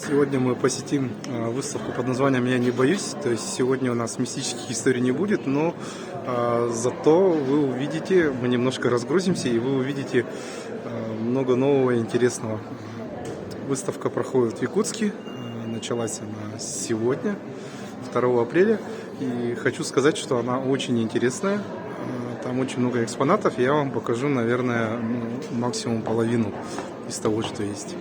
Сегодня мы посетим выставку под названием «Я не боюсь». То есть сегодня у нас мистических историй не будет, но зато вы увидите, мы немножко разгрузимся, и вы увидите много нового и интересного. Выставка проходит в Якутске, началась она сегодня, 2 апреля, и хочу сказать, что она очень интересная. Там очень много экспонатов, я вам покажу, наверное, максимум половину из того, что есть.